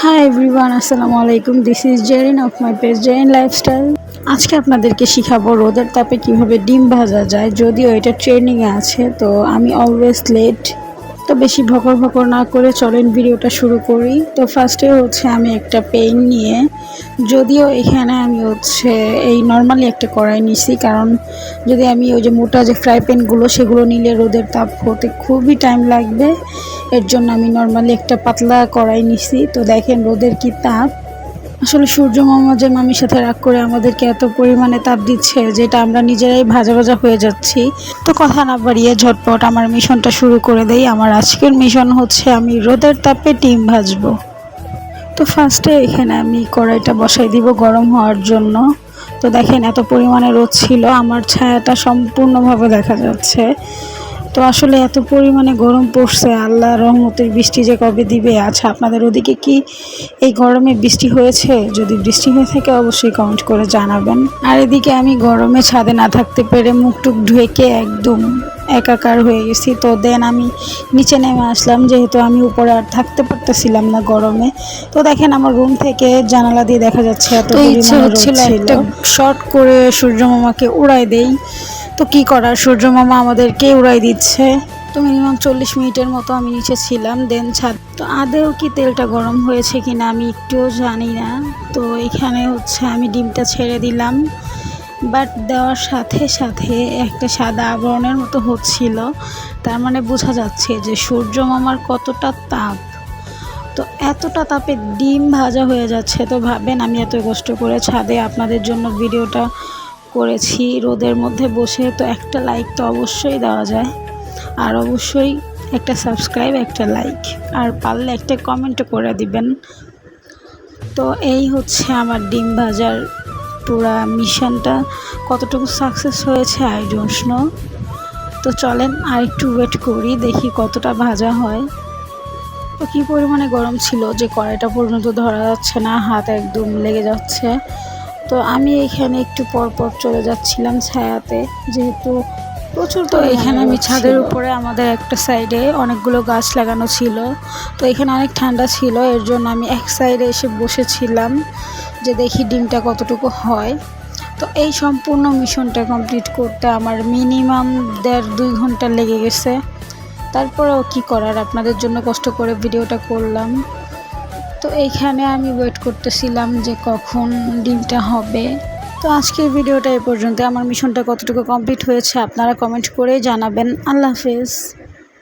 High everyone, আসসালামু আলাইকুম। This is Zerin of my page Zerin lifestyle. আজকে আপনাদেরকে শিখাবো রোদের তাপে কিভাবে ডিম ভাজা যায়। যদিও এটা ট্রেনিংয়ে আছে, তো আমি অলওয়েজ লেট। তো বেশি ভকর ভকর না করে চলেন ভিডিওটা শুরু করি। তো ফার্স্টে আমি একটা পেন নিয়ে, যদিও এখানে আমি এই নর্মালি একটা কড়াই নিছি, কারণ যদি আমি ওই যে মোটা যে ফ্রাই প্যানগুলো সেগুলো নিলে রোদের তাপ হতে খুবই টাইম লাগবে। এর জন্য আমি নর্মালি একটা পাতলা কড়াই নিছি। তো দেখেন রোদের কি তাপ। আসলে সূর্য মামা যে মামির সাথে রাগ করে আমাদেরকে এত পরিমাণে তাপ দিচ্ছে, যেটা আমরা নিজেরাই ভাজা ভাজা হয়ে যাচ্ছি। তো কথা না বাড়িয়ে ঝটপট আমার মিশনটা শুরু করে দেই। আমার আজকের মিশন আমি রোদের তাপে ডিম ভাজবো। তো ফার্স্টে এখানে আমি কড়াইটা বসাই দিব গরম হওয়ার জন্য। তো দেখেন এত পরিমাণে রোদ ছিল, আমার ছায়াটা সম্পূর্ণভাবে দেখা যাচ্ছে। তো আসলে এত পরিমাণে গরম পড়ছে, আল্লাহ রহমতের বৃষ্টি যে কবে দিবে। আচ্ছা, আপনাদের ওদিকে কি এই গরমে বৃষ্টি হয়েছে? যদি বৃষ্টি হয়ে থাকে অবশ্যই কমেন্ট করে জানাবেন। আর এদিকে আমি গরমে ছাদে না থাকতে পেরে মুখ টুক ঢেকে একদম একাকার হয়ে গেছি। তো দেন আমি নিচে নেমে আসলাম, যেহেতু আমি উপরে আর থাকতে পারতেছিলাম না গরমে। তো দেখেন আমার রুম থেকে জানালা দিয়ে দেখা যাচ্ছে এত পরিমাণে রোদ ছিল। একটা শর্ট করে সূর্য মামাকে উড়াই দেই। তো কি করার, সূর্য মামা আমাদেরকে উড়াই দিচ্ছে। তো মিনিমাম 40 মিনিটের মতো আমি নিচে ছিলাম। দেন ছাদ, তো আদেও কি তেলটা গরম হয়েছে কিনা আমি একটুও জানি না। তো এখানে আমি ডিমটা ছেড়ে দিলাম, বাট দেওয়ার সাথে সাথে একটা সাদা আবরণের মতো হচ্ছিল। তার মানে বোঝা যাচ্ছে যে সূর্য মামার কতটা তাপ। তো এতটা তাপে ডিম ভাজা হয়ে যাচ্ছে। তো ভাবেন আমি এত কষ্ট করে ছাদে আপনাদের জন্য ভিডিওটা করেছি রোদের মধ্যে বসে। তো একটা লাইক তো অবশ্যই দেওয়া যায়, আর অবশ্যই একটা সাবস্ক্রাইব, একটা লাইক, আর পারলে একটা কমেন্টও করে দিবেন। তো এই আমার ডিম ভাজার পুরা মিশনটা কতটুকু সাকসেস হয়েছে আই ডোন্ট নো। তো চলেন আর একটু ওয়েট করি, দেখি কতটা ভাজা হয়। তো কী পরিমাণে গরম ছিল যে কড়াইটা পর্যন্ত ধরা যাচ্ছে না, হাত একদম লেগে যাচ্ছে। তো আমি এখানে একটু পরপর চলে যাচ্ছিলাম ছায়াতে, যেহেতু প্রচুর। তো এখানে আমি ছাদের উপরে আমাদের একটা সাইডে অনেকগুলো গাছ লাগানো ছিল। তো এখানে অনেক ঠান্ডা ছিল, এর জন্য আমি এক সাইডে এসে বসেছিলাম যে দেখি ডিমটা কতটুকু হয়। তো এই সম্পূর্ণ মিশনটা কমপ্লিট করতে আমার মিনিমাম 1.5-2 ঘন্টা লেগে গেছে। তারপরেও কি করার, আপনাদের জন্য কষ্ট করে ভিডিওটা করলাম। তো এইখানে আমি ওয়েট করতেছিলাম যে কখন ডিমটা হবে। তো আজকের ভিডিওটা এই পর্যন্ত। আমার মিশনটা কতটুকু কমপ্লিট হয়েছে আপনারা কমেন্ট করে জানাবেন। আল্লাহ হাফেজ।